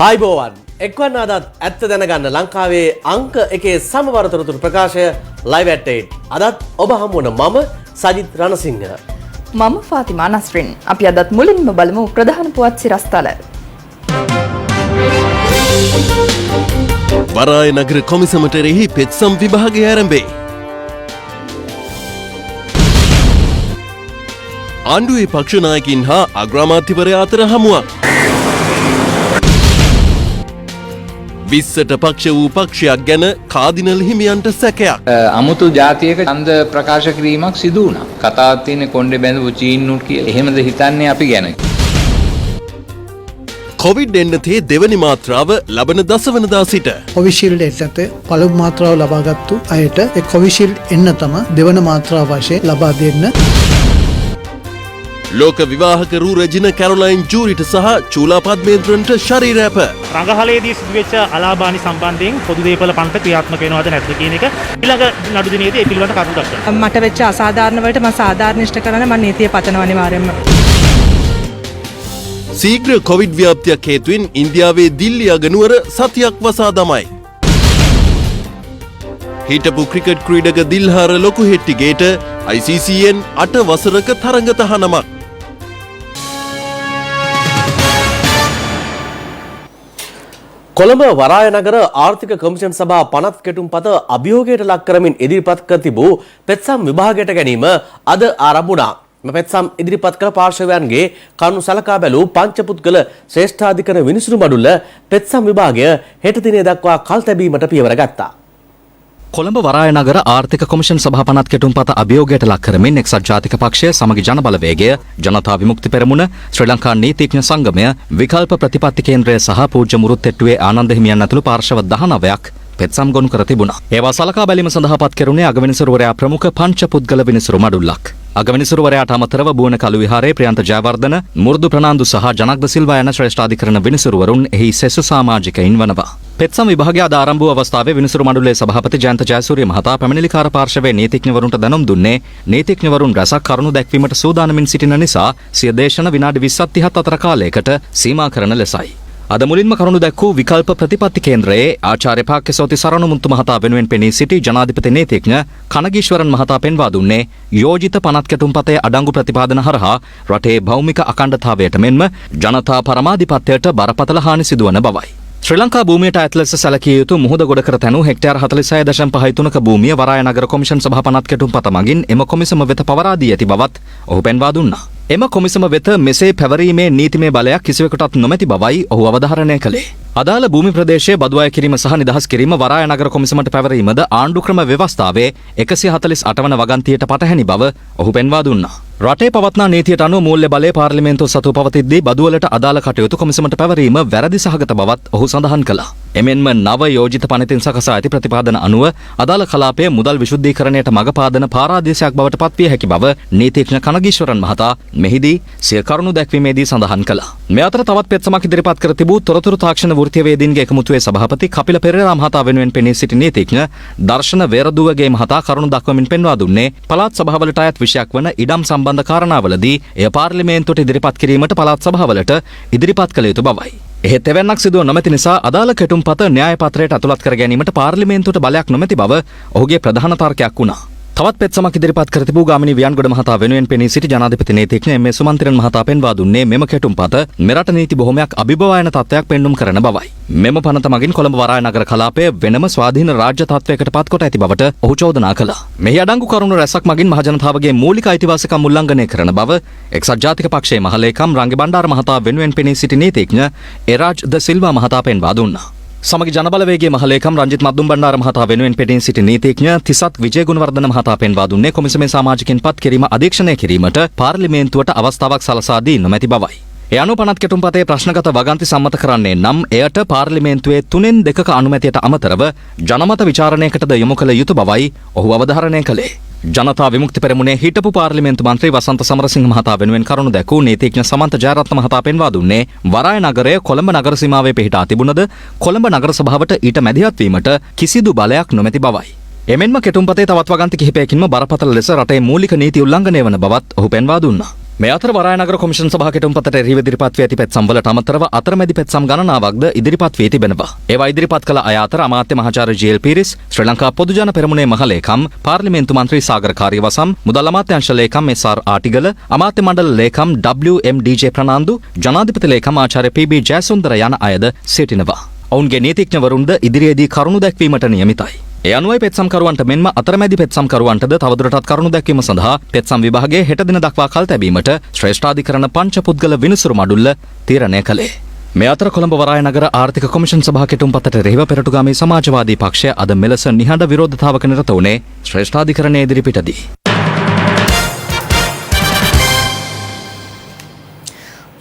ආයිබෝවන් එක්වන්න අදත් ඇත්ත දැනගන්න ලංකාවේ අංක එකේ සමවරතරතුරු ප්‍රකාශය ලයිව් ඇට් 8 අදත් ඔබ හමුවන මම සජිත් රණසිංහ මම ෆාතිමා නස්රින් අපි අදත් මුලින්ම බලමු ප්‍රධාන පුවත් සිරස්තල වරාය නගර කොමිසමටරෙහි පෙත්සම් විභාගය ආරම්භේ ආණ්ඩුවේ පක්ෂ නායකින් හා අග්‍රාමාත්‍යවරයා අතර හමුවක් විස්සට පක්ෂ වූ පක්ෂයක් ගැන කාදිනල් හිමියන්ට සැකයක්. අමුතු ජාතියක ඡන්ද ප්‍රකාශ කිරීමක් සිදු වුණා. කතාවක් තියෙන කොණ්ඩේ බැඳපු චීනුට් කියලා. එහෙමද හිතන්නේ අපි ගැන? කොවිඩ් එන්නතේ දෙවනි මාත්‍රාව ලබන දසවනදා සිට. කොවිෂීල්ඩ් එන්නත පළමු මාත්‍රාව ලබාගත්තු අයට ඒ කොවිෂීල්ඩ් එන්නතම දෙවන මාත්‍රාව වශයෙන් ලබා දෙන්න. ලෝක විවාහක රූ රෙජින කැරොලයින් ජූරිට සහ චූලා පද්මේන්ද්‍රන්ට ශරීරැප. රඟහලේදී සිදුවෙච්ච අලාභානි සම්බන්ධයෙන් පොදු දේපල පන්ත ක්‍රියාත්මක වෙනවද නැද්ද කියන එක ඊළඟ නඩු දිනේදී ඒ පිළිබඳව කරුණු දක්වනවා. මට වෙච්ච අසාධාරණ වලට මම සාධාරණ ඉෂ්ට කරන මම නීතිය පතනවා අනිවාර්යයෙන්ම. සීඝ්‍ර කොවිඩ් ව්‍යාප්තියක් හේතුවෙන් ඉන්දියාවේ දිල්ලි අගනුවර සතියක් වසා දමයි. හිටපු ක්‍රිකට් ක්‍රීඩක දිල්හාර ලොකුහෙට්ටිගේට ICCෙන් 8 වසරක තරඟ තහනමක්. කොළඹ වරාය නගර ආර්ථික කොමිෂන් සභා පනත් කෙටුම්පත අභියෝගයට ලක් කරමින් ඉදිරිපත් කර තිබූ පෙත්සම් විභාගයට ගැනීම අද ආරම්භ වුණා. මෙම පෙත්සම් ඉදිරිපත් කළ පාර්ශවයන්ගේ කරුණු සලකා බැලූ පංචපුද්ගල ශ්‍රේෂ්ඨාධිකරණ විනිසුරු මඩුල්ල පෙත්සම් විභාගය හෙට දිනේ දක්වා කල් තැබීමට පියවර ගත්තා. කොළඹ වරාය නගර ආර්ථික කොමිෂන් සභා පනත් කෙටුම්පත අභියෝගයට ලක් කරමින් එක්සත් ජාතික පක්ෂය සමගි ජන බලවේගය ජනතා විමුක්ති පෙරමුණ ශ්‍රී ලංකා නීතිඥ සංගමය විකල්ප ප්‍රතිපත්ති කේන්ද්‍රය සහ පූජ්‍ය මුරුත්තෙට්ටුවේ ආනන්ද හිමියන් ඇතුළු පාර්ශව 19ක් පෙත්සම් ගොනු කර තිබුණා. ඒවා සලකා බැලීම සඳහා පත් කෙරුණේ අගවිනිසුරුවරයා ප්‍රමුඛ පංචපුද්ගල විනිසුරු මඩුල්ලක්. අගවිනිසුරුවරයාට අමතරව බුවන කළු විහාරයේ ප්‍රියන්ත ජයවර්ධන, මුරුදු ප්‍රනාන්දු සහ ජනග්ද සිල්වා යන ශ්‍රේෂ්ඨාධිකරණ විනිසුරුවරුන් එහි සෙසු සමාජිකයින් වනවා. පෙත්සම් විභාගය අද ආරම්භ වූ අවස්ථාවේ විනිසුරු මඩුල්ලේ සභාපති ජයන්ත ජයසූරිය මහතා පැමිණිලිකාර පාර්ශවයේ නීතිඥවරුන්ට දැනුම් දුන්නේ නීතිඥවරුන් රැසක් කරුණු දැක්වීමට සූදානමින් සිටින නිසා සිය දේශන විනාඩි 20ත් 30ත් අතර කාලයකට සීමා කරන ලෙසයි. අද මුලින්ම කරුණු දැක්වූ විකල්ප ප්‍රතිපත්ති කේන්ද්‍රයේ ආචාර්ය පාක්‍යසෝති සරණමුත්තු මහතා වෙනුවෙන් පෙනී සිටි ජනාධිපති නීතිඥ කනගීශ්වරන් මහතා පෙන්වා දුන්නේ යෝජිත පනත් කෙටුම්පතේ අඩංගු ප්‍රතිපාදන හරහා රටේ භෞමික අඛණ්ඩතාවයට මෙන්ම ජනතා පරමාධිපත්‍යයට බරපතල හානි සිදුවන බවයි. ශ්‍රී ලංකා භූමියට අයත් ලෙස සැලකිය යුතු මුහුද ගොඩ කර තැනූ හෙක්ටයාර 46.53ක භූමිය වරාය නගර කොමිෂන් සභා පනත් කෙටුම්පත මගින් එම කොමිසම වෙත පවරා දී ඇති බවත් ඔහු පෙන්වා දුන්නා. එම කොමිසම වෙත මෙසේ පැවරීමේ නීතිමය බලයක් කිසිවෙකුටත් නොමැති බවයි ඔහු අවධාරණය කළේ. අදාළ භූමි ප්‍රදේශයේ බදු අය කිරීම සහ නිදහස් කිරීම වරාය නගර කොමිසමට පැවරීමද ආණ්ඩු ක්‍රම ව්‍යවස්ථාවේ 148 වන වගන්තියට පටහැනි බව ඔහු පෙන්වා දුන්නා. රටේ පවත්නා නීතියට අනුව මූල්‍ය බලය පාර්ලිමේන්තුව සතුව පවතිද්දී බදුවලට අදාළ කටයුතු කොමිසමට පැවරීම වැරදි සහගත බවත් ඔහු සඳහන් කළා. එමෙන්ම නව යෝජිත පනතින් සකසා ඇති ප්‍රතිපාදන අනුව අදාළ කලාපයේ මුදල් විශුද්ධීකරණයට මඟ පාදන පාරාදීසයක් බවට පත්විය හැකි බව නීතිඥ කනගීශ්වරන් මහතා මෙහිදී සිය කරුණු දැක්වීමේදී සඳහන් කළා. මේ අතර තවත් පෙත්සමක් ඉදිරිපත් කර තිබූ තොරතුරු තාක්ෂණ වෘත්තීයවේදීන්ගේ එකමුතුවේ සභාපති කපිල පෙරේරා මහතා වෙනුවෙන් පෙනී සිටි නීතිඥ දර්ශන වේරදුවගේ මහතා කරුණු දක්වමින් පෙන්වා දුන්නේ පළාත් සභාවලට අයත් විෂයක් වන ඉඩම් සම්බන්ධ කාරණාවලදී එය පාර්ලිමේන්තුවට ඉදිරිපත් කිරීමට පළාත් සභාවලට ඉදිරිපත් කළ යුතු බවයි. එහෙත් එවැන්නක් සිදුව නොමැති නිසා අදාළ කෙටුම්පත න්‍යාය පත්‍රයට ඇතුළත් කර ගැනීමට පාර්ලිමේන්තුවට බලයක් නොමැති බව ඔහුගේ ප්‍රධාන තර්කයක් වුණා. තවත් පෙත්සමක් ඉදිරිපත් කර තිබූ ගාමිණී වියන්ගොඩ මහතා වෙනුවෙන් පෙනී සිටි ජනාධිපති නීතිඥ එම්.ඒ. සුමන්තිරන් මහතා පෙන්වා දුන්නේ මෙම කෙටුම්පත මෙරට නීති බොහොමයක් අභිබවා යන තත්ත්වයක් පෙන්නුම් කරන බවයි. මෙම පනත මගින් කොළඹ වරාය නගර කලාපය වෙනම ස්වාධීන රාජ්‍ය තත්ත්වයකට පත් කොට ඇති බවට ඔහු චෝදනා කළා. මෙහි අඩංගු කරුණු රැසක් මගින් මහජනතාවගේ මූලික අයිතිවාසිකම් උල්ලංඝනය කරන බව එක්සත් ජාතික පක්ෂයේ මහලේකම් රංගි බණ්ඩාර මහතා වෙනුවෙන් පෙනී සිටි නීතිඥ එරාජ් ද සිල්වා මහතා පෙන්වා දුන්නා. සමගි ජනබලවේගයේ මහලේකම් රංජිත් මද්දුම් බණ්ඩාර මහතා වෙනුවෙන් පෙනී සිටි නීතිඥ තිසත් විජේගුණවර්ධන මහතා පෙන්වා දුන්නේ කොමිසමේ සමාජිකින් පත් කිරීම අධීක්ෂණය කිරීමට පාර්ලිමේන්තුවට අවස්ථාවක් සලසා දී නොමැති බවයි. ඒ අනුව පනත් කෙටුම්පතේ ප්‍රශ්නගත වගන්ති සම්මත කරන්නේ නම් එයට පාර්ලිමේන්තුවේ 3/2 අනුමැතියට අමතරව ජනමත විචාරණයකටද යොමු කළ යුතු බවයි ඔහු අවධාරණය කළේ. ජනතා විමුක්ති පෙරමුණේ හිටපු පාර්ලිමේන්තු මන්ත්‍රී වසන්ත සමරසිංහ මහතා වෙනුවෙන් කරුණු දැක්වූ නීතිඥ සමන්ත ජයරත්න මහතා පෙන්වා දුන්නේ වරාය නගරය කොළඹ නගර සීමාවේ පිහිටා තිබුණද කොළඹ නගර සභාවට ඊට මැදිහත් වීමට කිසිදු බලයක් නොමැති බවයි. එමෙන්ම කෙටුම්පතේ තවත් වගන්ති කිහිපයකින්ම බරපතල ලෙස රටේ මූලික නීති උල්ලංඝනය වන බවත් ඔහු පෙන්වා දුන්නා. මේ අතර වරායනගර කොමිෂන් සභා කෙටුම්පතට එරෙහිව ඉදිරිපත් වී ඇති පෙත්සම් වලට අමතරව අතරමැදි පෙත්සම් ගණනාවක්ද ඉදිරිපත් වී තිබෙනවා. ඒවා ඉදිරිපත් කළ අය අතර අමාත්‍ය මහාචාර්ය ජී.එල්. පීරිස්, ශ්‍රී ලංකා පොදු ජන පෙරමුණේ මහලේකම්, පාර්ලිමේන්තු මන්ත්‍රී සාගර කාර්යවසම්, මුදල් අමාත්‍යාංශ ලේකම් එස්.ආර්. ආටිගල, අමාත්‍ය මණ්ඩල ලේකම් WM.ඩී.ජේ. ප්‍රනාන්දු, ජනාධිපති ලේකම් ආචාර්ය පී.බී. ජයසුන්දර යන අයද සිටිනවා. ඔවුන්ගේ නීතිඥවරුන්ද ඉදිරියේදී කරුණු දැක්වීමට නියමිතයි. ඒ අනුවයි පෙත්සම්කරුවන්ට මෙන්ම අතරමැදි පෙත්සම්කරුවන්ටද තවදුරටත් කරුණු දැක්වීම සඳහා පෙත්සම් විභාගයේ හෙට දින දක්වා කල් තැබීමට ශ්‍රේෂ්ඨාධිකරණ පංච පුද්ගල විනිසුරු මඩුල්ල තීරණය කළේ. මේ අතර කොළඹ වරායනගර ආර්ථික කොමිෂන් සභා කෙටුම්පතට එරෙහිව පෙරටුගාමී සමාජවාදී පක්ෂය අද මෙලෙස නිහඬ විරෝධතාවක නිරත වුණේ ශ්‍රේෂ්ඨාධිකරණයේ ඉදිරිපිටදී.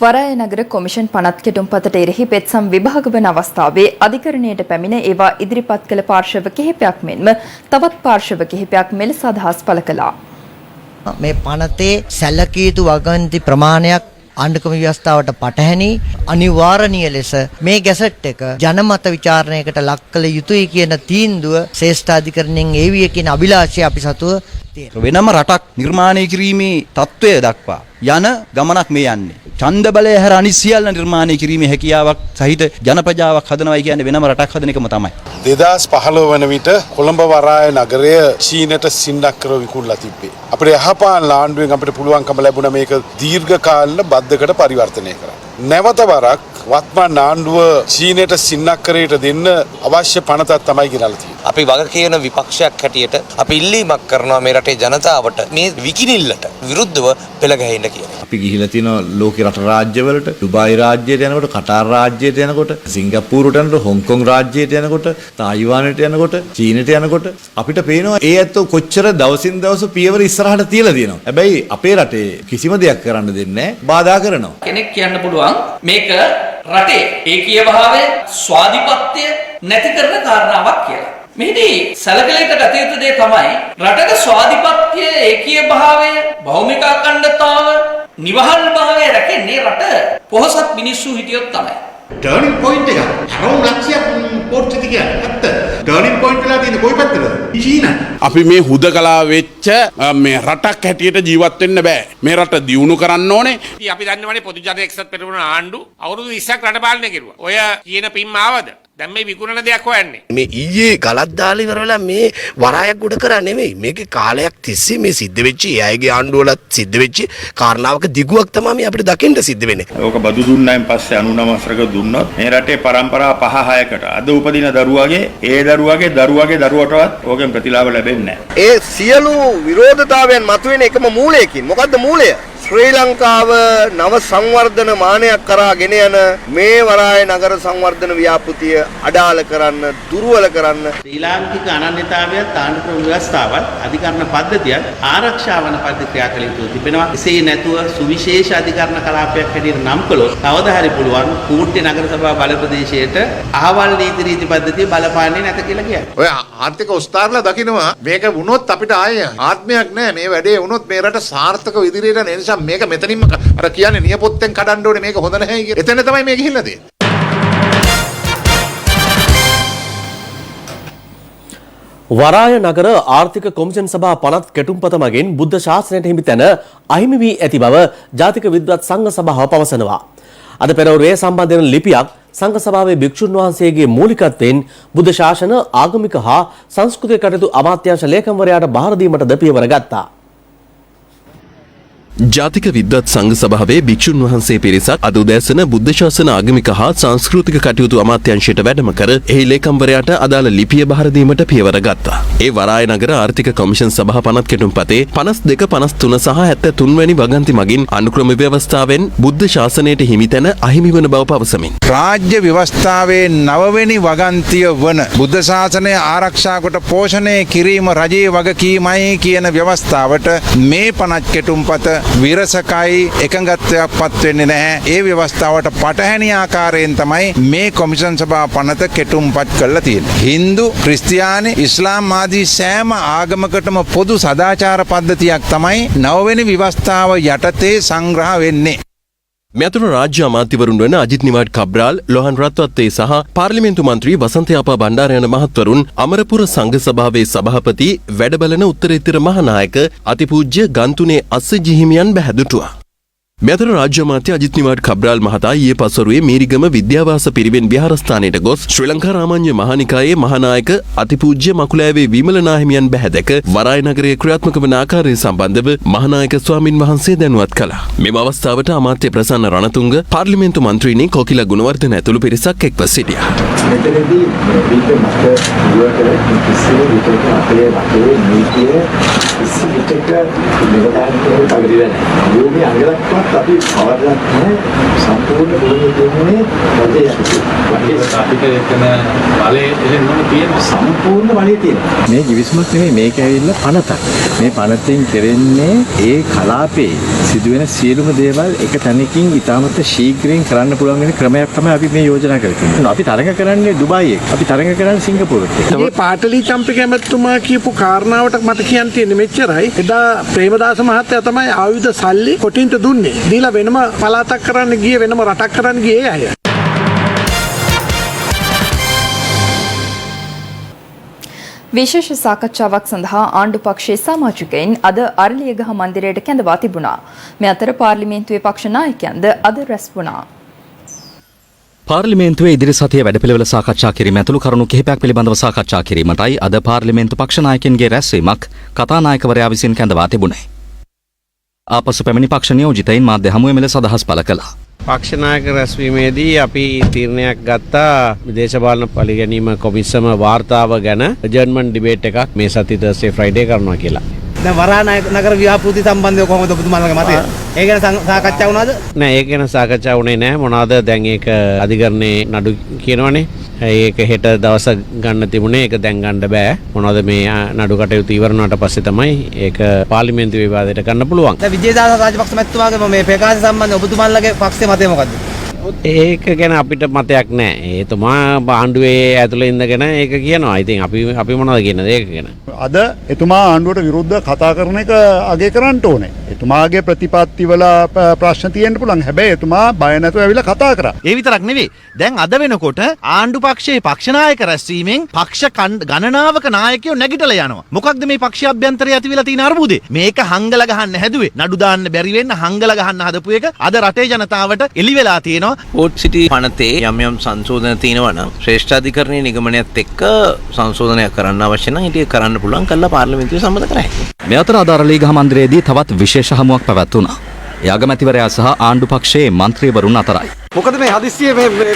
වරායනගර කොමිෂන් පනත් කෙටුම්පතට එරෙහි පෙත්සම් විභාග වන අවස්ථාවේ අධිකරණයට පැමිණ ඒවා ඉදිරිපත් කළ පාර්ශව කිහිපයක් මෙන්ම තවත් පාර්ශව කිහිපයක් මෙලෙස අදහස් පළ කළා. මේ පනතේ සැලකිය යුතු වගන්ති ප්‍රමාණයක් ආණ්ඩුක්‍රම ව්‍යවස්ථාවට පටහැනි අනිවාර්යනීය ලෙස මේ ගැසට් එක ජනමත විචාරණයකට ලක් කළ යුතුයි කියන තීන්දුව ශ්‍රේෂ්ඨාධිකරණයෙන් ඒවිය කියන අභිලාෂය අපි සතුව තියෙනවා. වෙනම රටක් නිර්මාණය කිරීමේ තත්ත්වය දක්වා යන ගමනක් මේ යන්නේ. ඡන්ද බලය හැර අනිත් සියල්ල නිර්මාණය කිරීමේ හැකියාවක් සහිත ජනපජාවක් හදනවයි කියන්නේ වෙනම රටක් හදන එකම තමයි. 2015 වන විට කොළඹ වරාය නගරය චීනට සින්නක් කර විකුණලා තිබ්බේ. අපේ යහපාලන ආණ්ඩුවෙන් අපිට පුළුවන්කම ලැබුණා මේක දීර්ඝ කාලීන බද්ධකට පරිවර්තනය කරන්න. නැවත වරක් වත්මන් ආණ්ඩුව චීනයට සින්නක් කරේට දෙන්න අවශ්‍ය පනතක් තමයි ගෙනල්ලා තියෙන්නේ. අපි වග කියන විපක්ෂයක් හැටියට අපි ඉල්ලීමක් කරනවා මේ රටේ ජනතාවට මේ විකිනිල්ලට විරුද්ධව පෙළ ගැහෙන්න කියලා. අපි ගිහිලා තියෙනවා ලෝකේ රට රාජ්‍යවලට, ඩුබායි රාජ්‍යයට යනකොට, කටාර් රාජ්‍යයට යනකොට, සිංගප්පූරුවට යනකොට, හොංකොං රාජ්‍යයට යනකොට, තායිවානයට යනකොට, චීනට යනකොට අපිට පේනවා ඒ ඇත්තෝ කොච්චර දවසින් දවස පියවර ඉස්සරහට තියලා තියෙනවා. හැබැයි අපේ රටේ කිසිම දෙයක් කරන්න දෙන්නේ නැහැ, බාධා කරනවා. කෙනෙක් කියන්න පුළුවන් මේක රටේ ඒකීය භාවය, ස්වාධිපත්‍ය නැති කරන කාරණාවක් කියලා. මෙහිදී සැලකලේට ගත යුතු දේ තමයි රටක ස්වාධිපත්‍ය, ඒකීය භාවය, භෞමික අඛණ්ඩතාව, නිවහල් භාවය රැකෙන්නේ රට පොහොසත් මිනිස්සු හිටියොත් තමයි. ටර්නින් පොයින්ට් එක හැරෝම් ලක්ෂයක් පෝර්ට්ස් එක කියන්නේ ඇත්ත. ටර්නින් පොයින්ට් වෙලා තියෙන්නේ කොයි පැත්තටද? චීන. අපි මේ හුදකලා වෙච්ච මේ රටක් හැටියට ජීවත් වෙන්න බෑ. මේ රට දියුණු කරන්න ඕනේ. අපි දන්නවනේ පොදු ජන එක්සත් පෙරමුණ ආණ්ඩු අවුරුදු 20ක් රට පාලනය කෙරුවා. ඔය කියන පින්ම ආවද? දැන් මේ විකුණන දෙයක් හොයන්නේ. මේ ඊයේ ගලත් දාලා ඉවර වෙලා මේ වරායක් උඩ කරා නෙමෙයි. මේකේ කාලයක් තිස්සේ මේ සිද්ධ වෙච්ච ඒ අයගේ ආණ්ඩුවලත් සිද්ධ වෙච්ච කාරණාවක දිගුවක් තමයි මේ අපිට දකින්න සිද්ධ වෙන්නේ. ඕක බදු දුන්නායින් පස්සේ 99 වසරක දුන්නොත් මේ රටේ පරම්පරා 5-6කට අද උපදින දරුවාගේ ඒ දරුවාගේ දරුවටවත් ඕකෙන් ප්‍රතිලාභ ලැබෙන්නේ නැහැ. ඒ සියලු විරෝධතාවයන් මතුවෙන එකම මූලයකින්. මොකද්ද මූලය? ශ්‍රී ලංකාව නව සංවර්ධන මානයක් කරා ගෙන යන මේ වරාය නගර සංවර්ධන ව්‍යාපෘතිය අඩාල කරන්න, දුර්වල කරන්න ශ්‍රී ලාංකික අනන්‍යතාවය තාන්ත්‍රික ව්‍යවස්ථාවත් අධිකරණ පද්ධතියත් ආරක්ෂා වන පද්ධති ක්‍රියා කළ යුතු තිබෙනවා. එසේ නැතුව සුවිශේෂ අධිකරණ කලාපයක් හැටියට නම් කළොත් කවදා හරි පුළුවන් කූට්ටේ නගර සභා බල ප්‍රදේශයට අහවල් නීති රීති පද්ධතිය බලපාන්නේ නැත කියලා කියන්නේ. ඔය ආර්ථික උස්තාරලා දකින්නවා මේක වුණොත් අපිට ආයේ ආත්මයක් නැහැ. මේ වැඩේ වුණොත් මේ රට සාර්ථකව ඉදිරියට යන නිසා මේක මෙතනින්ම අර කියන්නේ නියපොත්තෙන් කඩන්න ඕනේ මේක හොඳ නැහැ කියලා. එතන තමයි මේ ගිහිල්ලා තියෙන්නේ. වරාය නගර ආර්ථික කොමිෂන් සභා පනත් කෙටුම්පත මගින් බුද්ධ ශාසනයට හිමි තැන අහිමි වී ඇති බව ජාතික විද්වත් සංඝ සභාව පවසනවා. අද පෙරවරුවේ සම්බන්ධ වන ලිපියක් සංඝ සභාවේ භික්ෂුන් වහන්සේගේ මූලිකත්වයෙන් බුද්ධ ශාසන ආගමික හා සංස්කෘතික කටයුතු අමාත්‍යාංශ ලේකම්වරයාට බාර දීමටද පියවර ගත්තා. ජාතික විද්වත් සංඝ සභාවේ භික්ෂුන් වහන්සේ පිරිසක් අද උදෑසන බුද්ධ ශාසන ආගමික හා සංස්කෘතික කටයුතු අමාත්‍යාංශයට වැඩම කර එහි ලේකම්වරයාට අදාළ ලිපිය බාර දීමට පියවර ගත්තා. ඒ වරාය නගර ආර්ථික කොමිෂන් සභා පනත් කෙටුම්පතේ 52, 53 සහ 73 වැනි වගන්ති මගින් අනුක්‍රම ව්‍යවස්ථාවෙන් බුද්ධ ශාසනයට හිමි තැන අහිමි වන බව පවසමින් රාජ්‍ය ව්‍යවස්ථාවේ 9 වෙනි වගන්තිය වන බුද්ධ ශාසනය ආරක්ෂා කොට පෝෂණය කිරීම රජයේ වගකීමයි කියන ව්‍යවස්ථාවට මේ පනත් කෙටුම්පත විරසකයි එකඟත්වයක් පත් වෙන්නේ නැහැ. ඒ ව්‍යවස්ථාවට පටහැනි ආකාරයෙන් තමයි මේ කොමිෂන් සභා පනත කෙටුම්පත් කරලා තියෙන්නේ. හින්දු, ක්‍රිස්තියානි, ඉස්ලාම් ආදී සෑම ආගමකටම පොදු සදාචාර පද්ධතියක් තමයි 9 වෙනි ව්‍යවස්ථාව යටතේ සංග්‍රහ වෙන්නේ. මෙතුණු රාජ්‍ය අමාත්‍යවරුන් වන අජිත් නිවාඩ් කබ්‍රාල්, ලොහන් රත්වත්තේ සහ පාර්ලිමේන්තු මන්ත්‍රී වසන්ත යාපා බණ්ඩාර යන මහත්වරුන් අමරපුර සංඝ සභාවේ සභාපති වැඩබලන උත්තරීතර මහානායක අතිපූජ්‍ය ගන්තුනේ අස්සජි හිමියන් බැහැදුටුවා. මෙතර රාජ්‍ය අමාත්‍ය අජිත් නිවාඩ් කබ්‍රාල් මහතා ඊයේ පසුරුවේ මේරිගම විද්‍යාවාස පිරිවෙන් විහාරස්ථානයට ගොස් ශ්‍රී ලංකා රාමඤ්ඤ මහානිකායේ මහානායක අතිපූජ්‍ය මකුලෑවේ විමල නාහිමියන් බැහැදක වරාය නගරයේ ක්‍රියාත්මක වන ආකාරය සම්බන්ධව මහානායක ස්වාමින් වහන්සේ දැනුවත් කළා. මෙම අවස්ථාවට අමාත්‍ය ප්‍රසන්න රණතුංග, පාර්ලිමේන්තු මන්ත්‍රීනි කොකිල ගුණවර්ධන ඇතුළු පිරිසක් එක්ව සිටියා. මෙතනදී මේක මට දුරට කිසිම විදිහක අපේ රටේ නීතිය කිසි විදිහක නිලධාරීන්ගේ පරිදි නැහැ. භූමිය අංගලක්වත් අපි පවරලක් නැහැ. සම්පූර්ණ භූමිය දෙන්නේ රටේ යටි. අපිට එතන බලයේ එළෙන්නම තියෙන සම්පූර්ණ බලය තියෙනවා. මේ කිවිසුමක් නෙමෙයි, මේක ඇවිල්ලා පනතක්. මේ පනතෙන් කෙරෙන්නේ ඒ කලාපේ සිදුවෙන සියලුම දේවල් එක තැනකින් ඉතාමත් ශීඝ්‍රයෙන් කරන්න පුළුවන් වෙන ක්‍රමයක් තමයි අපි මේ යෝජනා කරන්නේ. අපි තරඟ කරන්නේ දුබායි එක. අපි තරඟ කරන්නේ සිංගප්පූරුවේ. මේ පාටලි චම්පික ඇමතුමා කියපු කාරණාවට මට කියන්න තියෙන්නේ මෙච්චරයි. එදා ප්‍රේමදාස මහත්තයා තමයි ආයුධ සල්ලි කොටින්ට දුන්නේ. දීලා වෙනම පළාතක් කරන්න ගියේ, වෙනම රටක් කරන්න ගියේ අය. විශේෂ සාකච්ඡාවක් සඳහා ආණ්ඩු පක්ෂයේ සමාජිකයින් අද අරලියගහ මන්දිරයට කැඳවා තිබුණා. මේ අතර පාර්ලිමේන්තුවේ පක්ෂ නායකයන්ද අද රැස් වුණා. පාර්ලිමේන්තුවේ ඉදිරි සතියේ වැඩපිළිවෙල සාකච්ඡා කිරීම ඇතුළු කරුණු කිහිපයක් පිළිබඳව සාකච්ඡා කිරීමටයි අද පාර්ලිමේන්තු පක්ෂ නායකයන්ගේ රැස්වීමක් කතානායකවරයා විසින් කැඳවා තිබුණේ. ආපසු පැමිණි පක්ෂ නියෝජිතයින් මාධ්‍ය හමුවේ මෙලෙස අදහස් පළ කළා. පක්ෂනායක රැස්වීමේදී අපි තීරණයක් ගත්තා දේශපාලන පරිගැනීම කොමිසම වාර්තාව ගැන ජර්මන් ඩිබේට් එකක් මේ සති තර්ස්ඩේ ෆ්‍රයිඩේ කරනවා කියලා. දැන් වරාය නගර ව්‍යාපෘති සම්බන්ධව කොහොමද ඔබතුමාලගේ මතය? ඒ ගැන සාකච්ඡා වුණාද? නෑ ඒක ගැන සාකච්ඡා වුණේ නෑ. මොනවාද දැන් ඒක අධිකරණේ නඩු කියනවනේ. ඒක හෙට දවස ගන්න තිබුණේ, ඒක දැන් ගන්න බෑ. මොනවද මේ නඩු කටයුතු ඉවර වුණාට පස්සේ තමයි ඒක පාර්ලිමේන්තු විවාදයට ගන්න පුළුවන්. දැන් විජේදාස රාජපක්ෂ මැතිතුමාගේ මේ ප්‍රකාශ සම්බන්ධව ඔබතුමාලගේ පක්ෂයේ මතය මොකද්ද? ඒක ගැන අපිට මතයක් නෑ. එතුමා ආණ්ඩුවේ ඇතුළේ ඉඳගෙන ඒක කියනවා. ඉතින් අපි මොනවද කියනද ඒක ගැන? අද එතුමා ආණ්ඩුවට විරුද්ධව කතා කරන එක අගය කරන්න ඕනේ. එතුමාගේ ප්‍රතිපත්තිවල ප්‍රශ්න තියෙන්න පුළුවන්. හැබැයි එතුමා බය නැතුව ඇවිල්ලා කතා කරා. ඒ විතරක් නෙවෙයි. දැන් අද වෙනකොට ආණ්ඩු පක්ෂයේ පක්ෂ නායක රැස්වීමෙන් පක්ෂ ගණනාවක නායකයෝ නැගිටලා යනවා. මොකක්ද මේ පක්ෂ අභ්‍යන්තරයේ ඇතිවිලා තියෙන අර්බුදේ? මේක හංගල ගහන්න හැදුවේ. නඩු දාන්න බැරි වෙන්න හංගල ගහන්න හදපු එක අද රටේ ජනතාවට එලි වෙලා තියෙනවා. පෝට් සිටි පනතේ යම් යම් සංශෝධන තියෙනවා නම් ශ්‍රේෂ්ඨාධිකරණයේ නිගමනයත් එක්ක සංශෝධනයක් කරන්න අවශ්‍ය නම් ඒක කරන්න පුළුවන් කළා පාර්ලිමේන්තුවේ සම්මත කරයි. මේ අතර අද අරලියගහ මන්දිරයේදී තවත් විශේෂ හමුවක් පැවැත්වුණා. ඒ අගමැතිවරයා සහ ආණ්ඩු පක්ෂයේ මන්ත්‍රීවරුන් අතරයි. මොකද මේ හදිස්සියේ මේ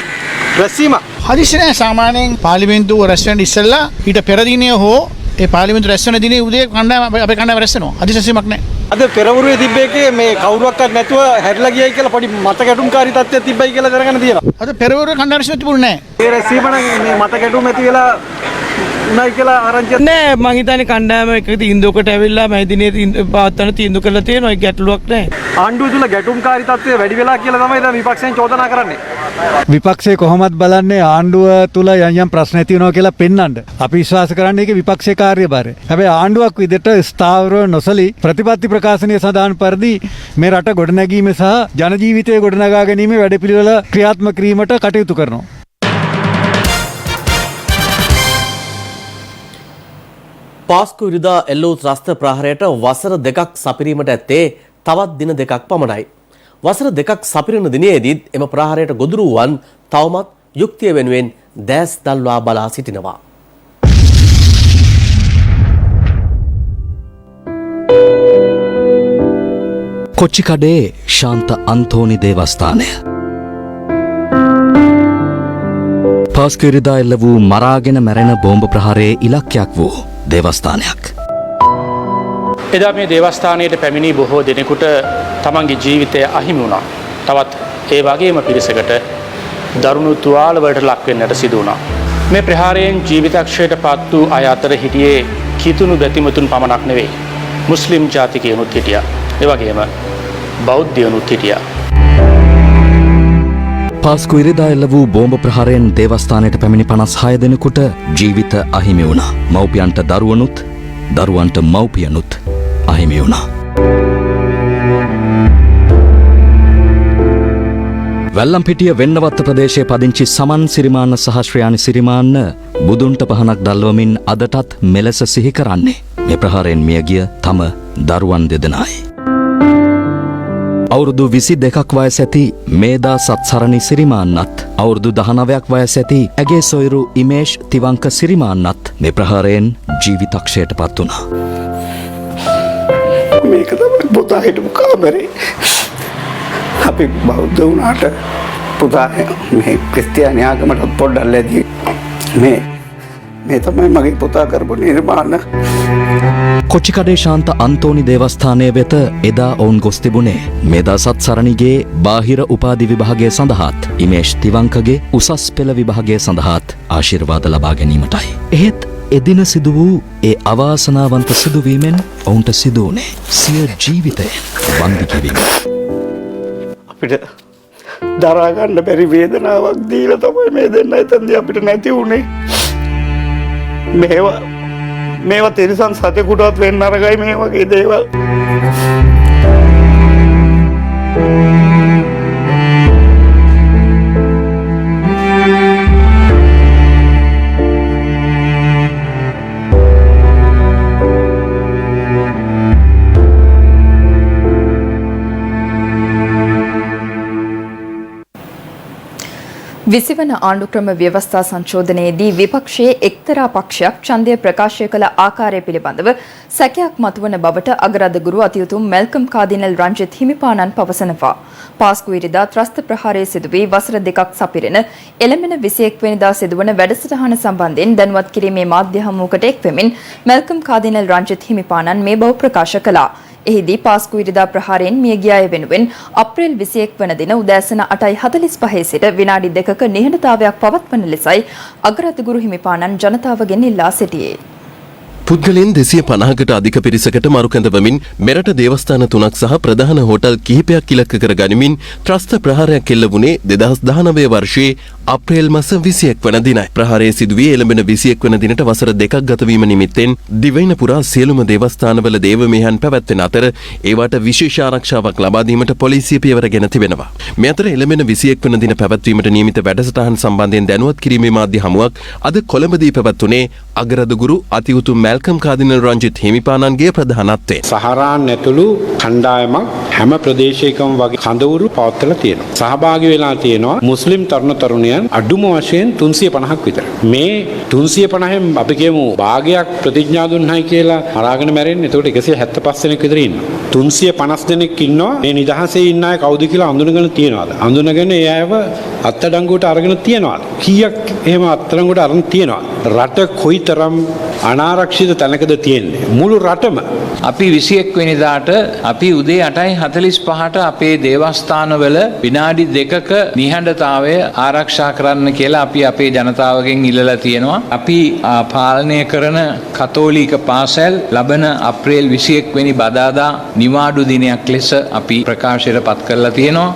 රැස්වීම? හදිස්සිය නෑ. සාමාන්‍යයෙන් පාර්ලිමේන්තුව රැස් වෙන්න ඉස්සෙල්ලා ඊට පෙර දිනේ හෝ ඒ පාර්ලිමේන්තුව රැස් වෙන දිනේ උදේ අපේ කණ්ඩායම රැස් වෙනවා. හදිස්සියක් නෑ. අද පෙරවරුවේ තිබ්බ එකේ මේ කවුරුවක්වත් නැතුව හැරිලා ගියයි කියලා පොඩි මත ගැටුම්කාරී තත්ත්වයක් තිබ්බයි කියලා දැනගන්න තියෙනවා. අද පෙරවරුවේ කණ්ඩායම තිබුණේ නෑ. ඒ රැස්වීම නම් මේ මත ගැටුම් ඇති වෙලා උනායි කියලා ආරංචියක් නෑ. මං හිතන්නේ කණ්ඩායම එක තීන්දුවකට ඇවිල්ලා මේ දිනේ පවත්වන තීන්දුව කරලා තියෙනවා. ඒ ගැටලුවක් නෑ. ආණ්ඩුව තුල ගැටුම්කාරී තත්ත්වය වැඩි වෙලා කියලා තමයි දැන් විපක්ෂයෙන් චෝදනා කරන්නේ. විපක්ෂයේ කොහොමත් බලන්නේ ආණ්ඩුව තුල යම් ප්‍රශ්න ඇති වෙනවා කියලා පෙන්වන්න. අපි විශ්වාස කරන්නේ ඒකේ විපක්ෂයේ කාර්යභාරය. හැබැයි ආණ්ඩුවක් විදිහට ස්ථාවරව නොසලී ප්‍රතිපත්ති ප්‍රකාශනයේ සඳහන් පරිදි මේ රට ගොඩනැගීම සහ ජන ජීවිතය ගොඩනගා ගැනීමේ වැඩපිළිවෙල ක්‍රියාත්මක කිරීමට කටයුතු කරනවා. පාස්කු ඉරිදා එල්ලූ ත්‍රස්ත ප්‍රහාරයට වසර 2ක් සපිරීමට ඇත්තේ තවත් දින 2ක් පමණයි. වසර 2ක් සපිරෙන දිනේදීත් එම ප්‍රහාරයට ගොදුරු වන් තවමත් යුක්තිය වෙනුවෙන් දැස් දල්වා බලා සිටිනවා. කොච්චිකඩේ ශාන්ත අන්තෝනි දේවස්ථානය. පාස්කු ඉරිදා එල්ල වූ මරාගෙන මැරෙන බෝම්බ ප්‍රහාරයේ ඉලක්කයක් වූ දේවස්ථානයක්. එදා මේ දේවස්ථානයට පැමිණි බොහෝ දෙනෙකුට තමන්ගේ ජීවිතය අහිමි වුණා. තවත් ඒ වගේම පිරිසකට දරුණු තුවාලවලට ලක් වෙන්නට සිදු වුණා. මේ ප්‍රහාරයෙන් ජීවිතක්ෂයට පත් වූ අය අතර හිටියේ කිතුණු බැතිමතුන් පමණක් නෙවෙයි. මුස්ලිම් ජාතිකයනුත් හිටියා. ඒ වගේම බෞද්ධයනුත් හිටියා. පාස්කු ඉරිදා එල්ල වූ බෝම්බ ප්‍රහාරයෙන් දේවස්ථානයට පැමිණි 56 දෙනෙකුට ජීවිත අහිමි වුණා. මව්පියන්ට දරුවනුත්, දරුවන්ට මව්පියනුත් අහිමි වුණා. වැල්ලම්පිටිය වෙන්නවත්ත ප්‍රදේශයේ පදිංචි සමන් සිරිමාන්න සහ ශ්‍රියානි සිරිමාන්න බුදුන්ට පහනක් දල්වමින් අදටත් මෙලෙස සිහි කරන්නේ මේ ප්‍රහාරයෙන් මියගිය තම දරුවන් දෙදෙනායි. අවුරුදු 22ක් වයස ඇති මේදා සත්සරණි සිරිමාන්නත් අවුරුදු 19ක් වයස ඇති ඇගේ සොයුරු ඉමේෂ් තිවංක සිරිමාන්නත් මේ ප්‍රහාරයෙන් ජීවිතක්ෂයට පත් වුණා. මේක තමයි පුතා හිටපු කාමරේ. අපි බෞද්ධ වුණාට පුතා මේ ක්‍රිස්තියානි ආගමට පොඩ්ඩක් ලැබී මේ තමයි මගේ පුතා කරපු නිර්මාණ. කොච්චිකඩේ ශාන්ත අන්තෝනි දේවස්ථානය වෙත එදා ඔවුන් ගොස් තිබුණේ මේදා සත්සරණිගේ බාහිර උපාධි විභාගය සඳහාත් ඉමේෂ් තිවංකගේ උසස් පෙළ විභාගය සඳහාත් ආශිර්වාද ලබා ගැනීමටයි. එහෙත් එදින සිදු වූ ඒ අවාසනාවන්ත සිදුවීමෙන් ඔවුන්ට සිදු වුණේ සිය ජීවිතයෙන් වන්දි ගෙවීම. අපිට දරා ගන්න බැරි වේදනාවක් දීලා තමයි මේ දෙන්න එතනදී අපිට නැති වුණේ. මේවා තිරිසන් සතෙකුටවත් වෙන්න අරගයි මේ වගේ දේවල්. විසිවන ආණ්ඩුක්‍රම ව්‍යවස්ථා සංශෝධනයේදී විපක්ෂයේ එක්තරා පක්ෂයක් ඡන්දය ප්‍රකාශය කළ ආකාරය පිළිබඳව සැකයක් මතුවන බවට අගරාධගුරු අතිඋතුම් මැල්කම් කාදිනල් රංජිත් හිමිපාණන් පවසනවා. පාස්කු ඉරිදා ත්‍රස්ත ප්‍රහාරය සිදු වී වසර දෙකක් සපිරෙන එළඹෙන 21 වෙනිදා සිදුවන වැඩසටහන සම්බන්ධයෙන් දැනුවත් කිරීමේ මාධ්‍ය හමුවකට එක්වෙමින් මැල්කම් කාදිනල් රංජිත් හිමිපාණන් මේ බව ප්‍රකාශ කළා. එහිදී පාස්කු ඉරිදා ප්‍රහාරයෙන් මිය ගිය අය වෙනුවෙන් අප්‍රේල් 21 වන දින උදෑසන 8:45 සිට විනාඩි 2ක නිහඬතාවයක් පවත්වන ලෙසයි අගරාධගුරු හිමිපාණන් ජනතාවගෙන් ඉල්ලා සිටියේ. පුද්ගලයන් 250කට අධික පිරිසකට මරු කැඳවමින් මෙරට දේවස්ථාන 3ක් සහ ප්‍රධාන හෝටල් කිහිපයක් ඉලක්ක කර ගනිමින් ත්‍රස්ත ප්‍රහාරයක් එල්ල වුණේ 2019 වර්ෂයේ අප්‍රේල් මාස 21 වන දිනයි. ප්‍රහාරය සිදු වී එළඹෙන 21 වන දිනට වසර දෙකක් ගත වීම නිමිත්තෙන් දිවයින පුරා සියලුම දේවස්ථානවල දේව මෙහෙයන් පැවැත්වෙන අතර ඒවට විශේෂ ආරක්ෂාවක් ලබා දීමට පොලිසිය පියවර ගෙන තිබෙනවා. මේ අතර එළඹෙන 21 වන දින පැවැත්වීමට නියමිත වැඩසටහන් සම්බන්ධයෙන් දැනුවත් කිරීමේ මාධ්‍ය හමුවක් අද කොළඹදී පැවැත්වුණේ අගරාධගුරු අතිඋතුම් මැල්කම් කාදිනල් රංජිත් හිමිපාණන්ගේ ප්‍රධානත්වයෙන්. සහරාන් ඇතුළු කණ්ඩායමක් හැම ප්‍රදේශයකම වගේ කඳවුරු පවත්වලා තියෙනවා. සහභාගී වෙලා තියෙනවා මුස්ලිම් තරුණ තරුණියන් අඩුම වශයෙන් 350ක් විතර. මේ 350න් අපි කියමු භාගයක් ප්‍රතිඥා දුන්නයි කියලා අරාගෙන මැරෙන්නේ. එතකොට 175 දෙනෙක් විතර ඉන්නවා. 350 දෙනෙක් ඉන්නවා. මේ නිදහසේ ඉන්න අය කවුද කියලා අඳුනගෙන තියනවාද? අඳුනගෙන ඒ අයව අත්අඩංගුවට අරගෙන තියනවාද? කීයක් එහෙම අත්අඩංගුවට අරන් තියනවාද? රට කොයිතරම් අනාරක්ෂිත තැනකද තියෙන්නේ? මුළු රටම. අපි 21 වෙනිදාට අපි උදේ 8:45ට අපේ දේවස්ථානවල විනාඩි 2ක නිහඬතාවය ආරක්ෂා කරන්න කියලා අපි අපේ ජනතාවගෙන් ඉල්ලලා තියෙනවා. අපි පාලනය කරන කතෝලික පාසල් ලබන අප්‍රේල් 21 වෙනි බදාදා නිවාඩු දිනයක් ලෙස අපි ප්‍රකාශයට පත් කරලා තියෙනවා.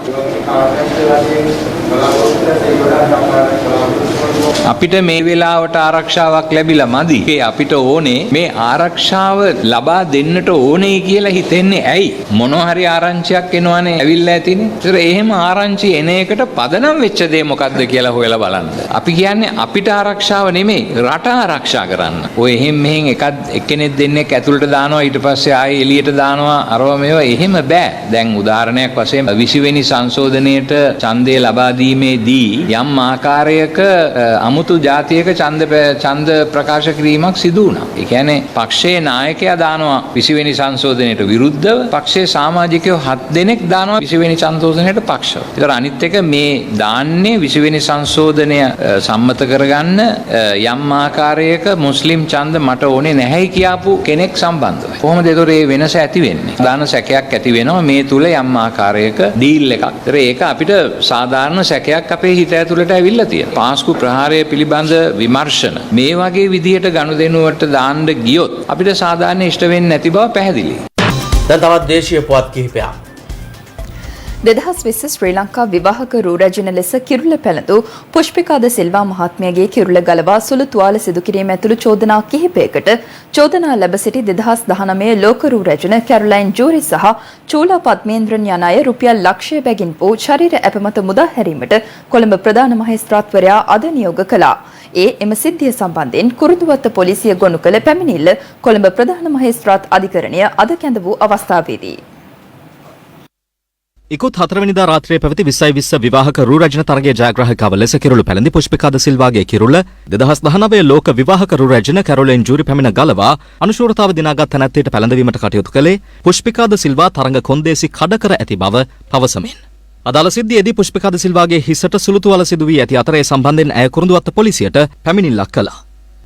අපිට මේ වෙලාවට ආරක්ෂාවක් ලැබිලා මදි. අපිට ඕනේ මේ ආරක්ෂාව ලබා දෙන්නට ඕනේ කියලා හිතෙන්නේ ඇයි? මොනවා හරි ආරංචියක් එනවනේ ඇවිල්ලා ඇතිනේ. ඒතර එහෙම ආරංචි එන එකට පදනම් වෙච්ච දේ මොකද්ද කියලා හොයලා බලන්න. අපි කියන්නේ අපිට ආරක්ෂාව නෙමෙයි රට ආරක්ෂා කරන්න. ඔය එහෙම මෙහෙන් එක්කෙනෙක් දෙන්නෙක් ඇතුළට දානවා ඊට පස්සේ ආයෙ එළියට දානවා අරව මේවා එහෙම බෑ. දැන් උදාහරණයක් වශයෙන් 20 වෙනි සංශෝධනයේට ඡන්දය ලබා දීමේදී යම් ආකාරයක අමුතු ජාතියක ඡන්ද ප්‍රකාශ කිරීමක් සිදු වුණා. ඒ කියන්නේ පක්ෂයේ නායකයා දානවා 20 වෙනි සංශෝධනයට විරුද්ධව, පක්ෂයේ සමාජිකයෝ 7 දෙනෙක් දානවා 20 වෙනි සංශෝධනයට පක්ෂව. ඒතර අනිත් එක මේ දාන්නේ 20 වෙනි සංශෝධනය සම්මත කරගන්න යම් ආකාරයක මුස්ලිම් ඡන්ද මට ඕනේ නැහැයි කියාපු කෙනෙක් සම්බන්ධව. කොහොමද ඒතර මේ වෙනස ඇති වෙන්නේ? දාන සැකයක් ඇති වෙනවා මේ තුල යම් ආකාරයක ඩීල් එකක්. ඒතර ඒක අපිට සාධාරණ සැකයක් අපේ හිත ඇතුළට ඇවිල්ලා තියෙනවා. පාස්කු ප්‍රහාරය පිළිබඳ විමර්ශන මේ වගේ විදියට ගනුදෙනුවට දාන්න ගියොත් අපිට සාධාරණ ඉෂ්ට වෙන්නේ නැති බව පැහැදිලියි. දැන් තවත් දේශීය පුවත් කිහිපයක්. 2020 ශ්‍රී ලංකා විවාහක රූ රැජින ලෙස කිරුළ පැළඳු පුෂ්පිකා ද සිල්වා මහත්මියගේ කිරුළ ගලවා සුළු තුවාල සිදු කිරීම ඇතුළු චෝදනා කිහිපයකට චෝදනා ලැබ සිටි 2019 ලෝක රූ රැජින කැරොලයින් ජූරි සහ චූලා පද්මේන්ද්‍රන් යන අය රුපියල් ලක්ෂය බැගින් වූ ශරීර ඇපමත මුදා හැරීමට කොළඹ ප්‍රධාන මහේස්ත්‍රාත්වරයා අද නියෝග කළා. එම සිද්ධිය සම්බන්ධයෙන් කුරුඳුවත්ත පොලිසිය ගොනු කළ පැමිණිල්ල කොළඹ ප්‍රධාන මහේස්ත්‍රාත් අධිකරණය අද කැඳ වූ අවස්ථාවේදී ඉකුත් 4 වෙනිදා රාත්‍රියේ පැවති 2020 විවාහක රු රැජින තරගයේ ජයග්‍රාහකව ලෙස කිරුළු පැලඳි පුෂ්පිකා ද සිල්වාගේ කිරුළ 2019 ලෝක විවාහක රු රැජින කැරොලයින් ජූරි පැමිණ ගලවා අනුශූරතාව දිනාගත් තැනැත්තියට පැලඳවීමට කටයුතු කළේ පුෂ්පිකා ද සිල්වා තරඟ කොන්දේසි කඩකර ඇති බව පවසමින්. අදාළ සිද්ධියේදී පුෂ්පිකා ද සිල්වාගේ හිසට සුළුතුවල සිදු වී ඇති අතර ඒ සම්බන්ධයෙන් ඇය කුරුඳුවත්ත පොලිසියට පැමිණිල්ලක් කළා.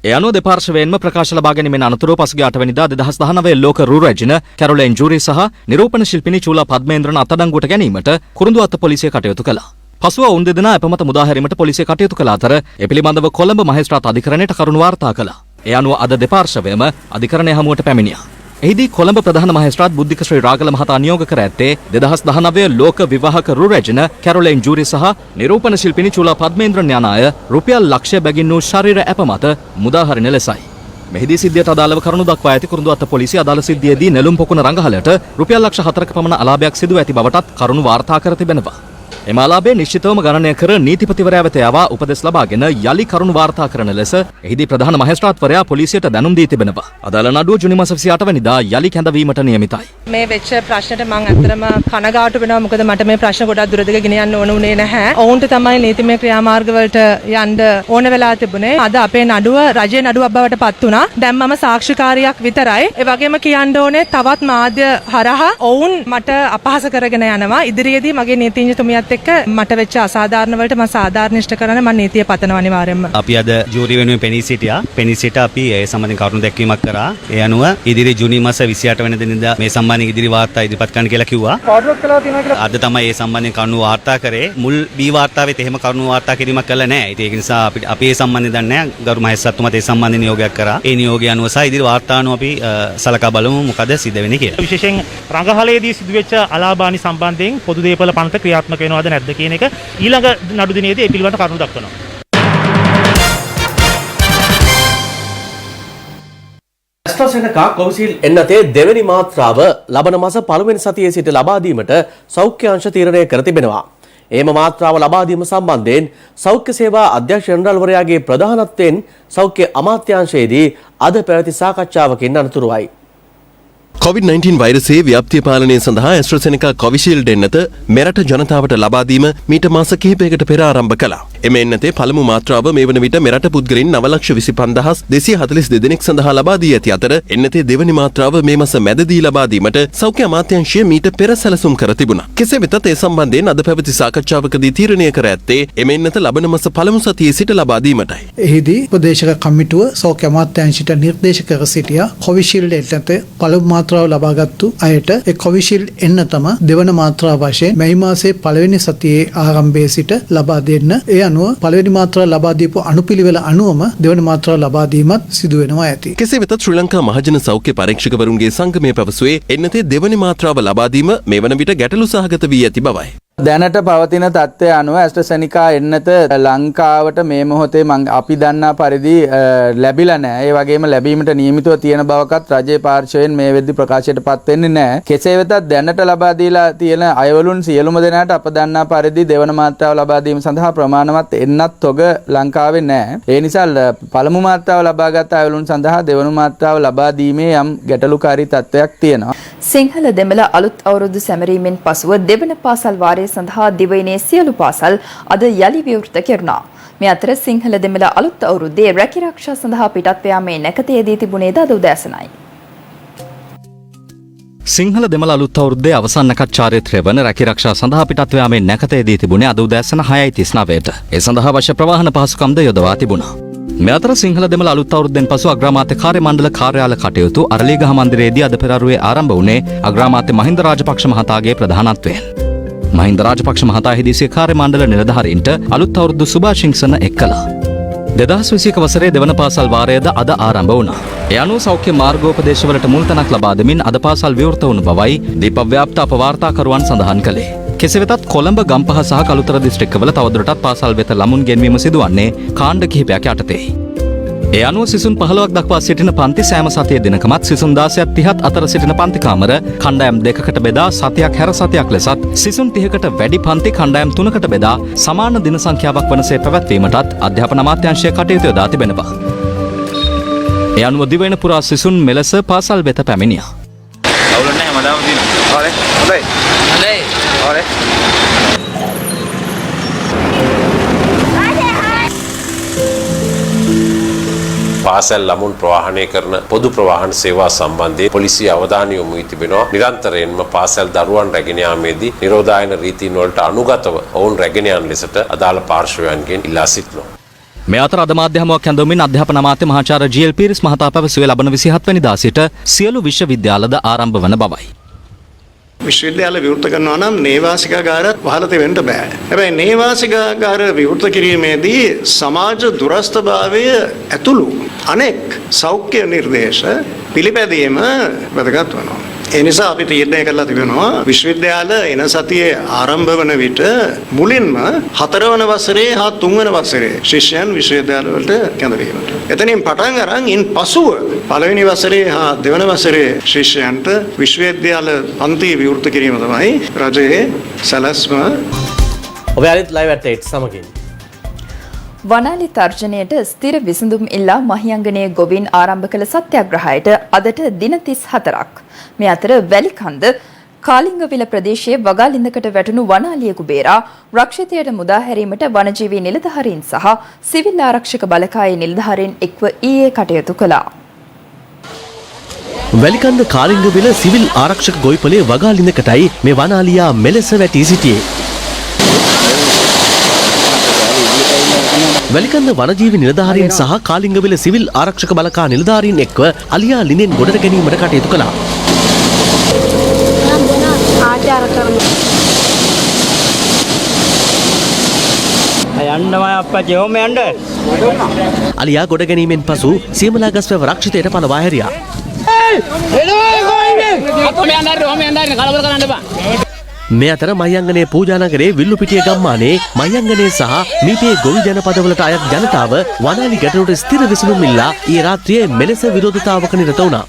ඒ අනුව දෙපාර්ශවයෙන්ම ප්‍රකාශ ලබා ගැනීමෙන් අනතුරුව පසුගිය 8 වෙනිදා 2019 ලෝක රු රැජින කැරොලයින් ජූරි සහ නිරූපණ ශිල්පිනී චූලා පද්මේන්ද්‍රන් අත්අඩංගුවට ගැනීමට කුරුඳුවත්ත පොලිසිය කටයුතු කළා. පසුව ඔවුන් දෙදෙනා අපමත මුදාහැරීමට පොලිසිය කටයුතු කළ අතර ඒ පිළිබඳව කොළඹ මහේස්ත්‍රාත් අධිකරණයට කරුණු වාර්තා කළා. ඒ අනුව අද දෙපාර්ශවයම අධිකරණය හමුවට පැමිණියා. එහිදී කොළඹ ප්‍රධාන මහේස්ත්‍රාත් බුද්ධික ශ්‍රී රාගල මහතා නියෝග කර ඇත්තේ 2019 ලෝක විවාහක රු රැජින කැරොලයින් ජූරි සහ නිරූපණ ශිල්පිනී චූලා පද්මේන්ද්‍රන් යන අය රුපියල් ලක්ෂය බැගින් වූ ශරීර ඇප මත මුදාහරින ලෙසයි. මෙහිදී සිද්ධියට අදාළව කරුණු දක්වා ඇති කුරුඳුවත්ත පොලිසිය අදාළ සිද්ධියේදී නෙළුම් පොකුණ රංගහලට රුපියල් ලක්ෂ 4ක පමණ අලාභයක් සිදු ඇති බවටත් කරුණු වාර්තා කර තිබෙනවා. එම අලාභය නිශ්චිතවම ගණනය කර නීතිපතිවරයා වෙත යවා උපදෙස් ලබාගෙන යලි කරුණු වාර්තා කරන ලෙස එහිදී ප්‍රධාන මහේස්ත්‍රාත්වරයා පොලිසියට දැනුම් දී තිබෙනවා. අදාළ නඩුව ජුනි මාස 28 වෙනිදා යලි කැඳවීමට නියමිතයි. මේ වෙච්ච ප්‍රශ්නෙට මම ඇත්තටම කනගාටු වෙනවා. මොකද මට මේ ප්‍රශ්න ගොඩක් දුරදිග ගෙන යන්න ඕන උනේ නැහැ. ඔවුන්ට තමයි නීතිමය ක්‍රියාමාර්ග වලට යන්න ඕන වෙලා තිබුණේ. අද අපේ නඩුව රජයේ නඩුවක් බවට පත් වුණා. දැන් මම සාක්ෂිකාරියක් විතරයි. ඒ වගේම කියන්න ඕනේ තවත් මාධ්‍ය හරහා ඔවුන් මට අපහාස කරගෙන යනවා. ඉදිරියේදී මගේ නීතිඥතුමියත් එක්ක මට වෙච්ච අසාධාරණ වලට මම සාධාරණීෂ්ඨ කරන්න මම නීතිය පතනවා අනිවාර්යයෙන්ම. අපි අද ජූරි වෙනුවෙන් පෙනී සිටියා. පෙනී සිට අපි ඒ සම්බන්ධයෙන් කරුණු දැක්වීමක් කරා. ඒ අනුව ඉදිරි ජූනි මාස 28 වෙනිදා මේ සම්බන්ධයෙන් ඉදිරි වාර්තා ඉදිරිපත් කරන්න කියලා කිව්වා. පාඩුවක් කළා තියෙනවා කියලා. අද තමයි ඒ සම්බන්ධයෙන් කරුණු වාර්තා කරේ. මුල් බී වාර්තාවෙත් එහෙම කරුණු වාර්තා කිරීමක් කළා නැහැ. ඒක නිසා අපි ඒ සම්බන්ධයෙන් දන්නේ නැහැ. ගරු මහේස්ත්‍රාත්තුමාත් ඒ සම්බන්ධයෙන් නියෝගයක් කරා. ඒ නියෝගය අනුව සහ ඉදිරි වාර්තා අනුව අපි සලකා බලමු මොකද සිද්ධ වෙන්නේ කියලා. විශේෂයෙන් රංගහලේදී සිදුවෙච්ච අලාභානි සම්බන්ධයෙන් පොදු දේපල පනත ක්‍රියාත්මක වෙනවද නැද්ද කියන එක ඊළඟ නඩු දිනේදී ඒ පිළිබඳව කරුණු දක්වනවා. ඇස්ට්‍රාසෙනකා කොවිසිල් එන්නතේ දෙවැනි මාත්‍රාව ලබන මාස පළමුවෙනි සතියේ සිට ලබා දීමට සෞඛ්‍ය අංශ තීරණය කර තිබෙනවා. එම මාත්‍රාව ලබා දීම සම්බන්ධයෙන් සෞඛ්‍ය සේවා අධ්‍යක්ෂ ජෙනරාල්වරයාගේ ප්‍රධානත්වයෙන් සෞඛ්‍ය අමාත්‍යාංශයේදී අද පැවති සාකච්ඡාවකින් අනතුරුවයි. COVID-19 වෛරසයේ ව්‍යාප්තිය පාලනය සඳහා ඇස්ට්‍රාසෙනිකා කොවිෂීල්ඩ් එන්නත මෙරට ජනතාවට ලබා දීම මීට මාස කිහිපයකට පෙර ආරම්භ කළා. එම එන්නතේ පළමු මාත්‍රාව මේ වන විට මෙරට පුද්ගලයන් 9,25,242 දෙනෙක් සඳහා ලබා දී ඇති අතර එන්නතේ දෙවැනි මාත්‍රාව මේ මාස මැදදී ලබා දීමට සෞඛ්‍ය අමාත්‍යාංශය මීට පෙර සැලසුම් කර තිබුණා. කෙසේ වෙතත් ඒ සම්බන්ධයෙන් අද පැවති සාකච්ඡාවකදී තීරණය කර ඇත්තේ එම එන්නත ලබන මාස පළමු සතියේ සිට ලබා දීමටයි. එහිදී උපදේශක කමිටුව සෞඛ්‍ය අමාත්‍යාංශයට නිර්දේශ කර සිටියා කොවිෂීල්ඩ් එන්නත පළමු මාත්‍රාව ලබාගත්තු අයට ඒ කොවිෂීල්ඩ් එන්නතම දෙවන මාත්‍රාව වශයෙන් මේ මාසයේ පළවෙනි සතියේ ආරම්භයේ සිට ලබා දෙන්න. ඒ අනුව පළවෙනි මාත්‍රාව ලබා දීපු අනුපිළිවෙල අනුවම දෙවන මාත්‍රාව ලබා දීමත් සිදු වෙනවා ඇති. කෙසේ වෙතත් ශ්‍රී ලංකා මහජන සෞඛ්‍ය පරීක්ෂකවරුන්ගේ සංගමය පැවසුවේ එන්නතේ දෙවනි මාත්‍රාව ලබා දීම මේ වන විට ගැටලු සහගත වී ඇති බවයි. දැනට පවතින තත්ත්වය අනුව ඇස්ට්‍රාසෙනිකා එන්නත ලංකාවට මේ මොහොතේ අපි දන්නා පරිදි ලැබිලා නැහැ. ඒ වගේම ලැබීමට නියමිතව තියෙන බවකත් රජයේ පාර්ශවයෙන් මේ වෙද්දි ප්‍රකාශයට පත් වෙන්නේ නැහැ. කෙසේ වෙතත් දැනට ලබා දීලා තියෙන අයවලුන් සියලුම දෙනාට අප දන්නා පරිදි දෙවන මාත්‍රාව ලබා දීම සඳහා ප්‍රමාණවත් එන්නත් තොග ලංකාවේ නැහැ. ඒ නිසා පළමු මාත්‍රාව ලබාගත් අයවලුන් සඳහා දෙවන මාත්‍රාව ලබා දීමේ යම් ගැටලුකාරී තත්ත්වයක් තියෙනවා. සිංහල දෙමළ අලුත් අවුරුදු සැමරීමෙන් පසුව දෙවන පාසල් වාරය සඳහා දිවයිනේ සියලු පාසල් අද යලි විවෘත කෙරුණා. මේ අතර සිංහල දෙමළ අලුත් අවුරුද්දේ රැකිරක්ෂා සඳහා පිටත් යාමේ නැකතයේදී තිබුණේද අද උදෑසනයි. සිංහල දෙමළ අලුත් අවුරුද්දේ අවසන් චාරිත්‍රය වන රැකිරක්ෂා සඳහා පිටත් යාමේ නැකතයේදී තිබුණේ අද උදෑසන 6:39ට. ඒ සඳහා අවශ්‍ය ප්‍රවාහන පහසුකම්ද යොදවා තිබුණා. මේ අතර සිංහල දෙමළ අලුත් අවුරුද්දෙන් පසු අග්‍රාමාත්‍ය කාර්ය මණ්ඩල කාර්යාල කටයුතු අරලියගහ මන්දිරයේදී අද පෙරහරුවේ ආරම්භ වුණේ අග්‍රාමාත්‍ය මහින්ද රාජපක්ෂ මහතාගේ ප්‍රධානත්වයෙන්. මහින්ද රාජපක්ෂ මහතා එහිදී සිය කාර්ය මණ්ඩල නිලධාරීන්ට අලුත් අවුරුදු සුභාශිංසන එක් කළා. 2021 වසරේ දෙවන පාසල් වාරයද අද ආරම්භ වුණා. ඒ අනුව සෞඛ්‍ය මාර්ගෝපදේශවලට මුල් තැනක් ලබා දෙමින් අද පාසල් විවෘත වුණු බවයි දීපව්‍යාප්ත අපවාර්තාකරුවන් සඳහන් කළේ. කෙසේ වෙතත් කොළඹ ගම්පහ සහ කළුතර දිස්ත්‍රික්කවල තවදුරටත් පාසල් වෙත ළමුන් ගෙන්වීම සිදුවන්නේ කාණ්ඩ කිහිපයක් යටතේ. ඒ අනුව සිසුන් 15ක් දක්වා සිටින පන්ති සෑම සතිය දිනකමත් සිසුන් 16ක් 30ක් අතර සිටින පන්ති කාමර කණ්ඩායම් දෙකකට බෙදා සතියක් හැර සතියක් ලෙසත් සිසුන් 30කට වැඩි පන්ති කණ්ඩායම් 3කට බෙදා සමාන දින සංඛ්‍යාවක් වනසේ පැවැත්වීමටත් අධ්‍යාපන අමාත්‍යාංශය කටයුතු යොදා තිබෙනවා. ඒ අනුව දිවයින පුරා සිසුන් මෙලෙස පාසල් වෙත පැමිණියා. අවුල නැහැ මදාම තියෙනවා. හරි. හොඳයි. හොඳයි. හරි. පාසල් ළමුන් ප්‍රවාහනය කරන පොදු ප්‍රවාහන සේවා සම්බන්ධයෙන් පොලිසිය අවධානය යොමු වී තිබෙනවා. නිරන්තරයෙන්ම පාසල් දරුවන් රැගෙන යාමේදී නිරෝධායන රීතීන් වලට අනුගතව ඔවුන් රැගෙන යන ලෙසට අදාළ පාර්ශවයන්ගෙන් ඉල්ලා සිටිනවා. මේ අතර අද මාධ්‍ය හමුවක් ඇඳවමින් අධ්‍යාපන අමාත්‍ය මහාචාර්ය ජී.එල්. පීරිස් මහතා පැවසුවේ ලබන 27 වෙනිදා සිට සියලු විශ්වවිද්‍යාලද ආරම්භ වන බවයි. විශ්වවිද්‍යාල විවෘත කරනවා නම් නේවාසිකාගාරත් වහලා තෙවෙන්න බෑ. හැබැයි නේවාසිකාගාර විවෘත කිරීමේදී සමාජ දුරස්ථභාවය ඇතුළු අනෙක් සෞඛ්‍ය නිර්දේශ පිළිපැදීම වැදගත් වෙනවා. ඒ නිසා අපි තීරණය කරලා තිබෙනවා විශ්වවිද්‍යාල එන සතියේ ආරම්භ වන විට මුලින්ම 4 වන වසරේ හා 3 වන වසරේ ශිෂ්‍යයන් විශ්වවිද්‍යාල වලට කැඳවීමට. එතනින් පටන් අරන් ඉන් පසුව පළවෙනි වසරේ හා දෙවන වසරේ ශිෂ්‍යයන්ට විශ්වවිද්‍යාල පන්ති විවෘත කිරීම තමයි රජයේ සැලැස්ම. ඔබ අලුත් ලයිව් ඇට් සමගින් වනාලි තර්ජනයට ස්ථිර විසඳුම් ඉල්ලා මහියංගනයේ ගොවින් ආරම්භ කළ සත්‍යාග්‍රහයට අදට දින 34ක්. මේ අතර වැලිකන්ද කාලිංගවිල ප්‍රදේශයේ වගාලින්දකට වැටුණු වනාලියෙකු බේරා රක්ෂිතයට මුදා හැරීමට වනජීවී නිලධාරීන් සහ සිවිල් ආරක්ෂක බලකායේ නිලධාරීන් එක්ව ඊයේ කටයුතු කළා. වැලිකන්ද කාලිංගවිල සිවිල් ආරක්ෂක ගොවිපලේ වගාලින්දකටයි මේ වනාලියා මෙලෙස වැටී සිටියේ. වැලිකන්ද වනජීවි නිලධාරීන් සහ කාලිංගවිල සිවිල් ආරක්ෂක බලකා නිලධාරීන් එක්ව අලියා ලිනෙන් ගොඩට ගැනීමට කටයුතු කළා. අලියා ගොඩ ගැනීමෙන් පසු සියමලා ගස්වැව රක්ෂිතයට පලවා හැරියා. මේ අතර මහියංගනයේ පූජානගරයේ විල්ලුපිටිය ගම්මානයේ මහියංගනයේ සහ මීපේ ගොවි ජනපදවලට අයත් ජනතාව වනාලි ගැටලුවට ස්ථිර විසඳුම් ඉල්ලා ඊ රාත්‍රියේ මෙලෙස විරෝධතාවක නිරත වුණා.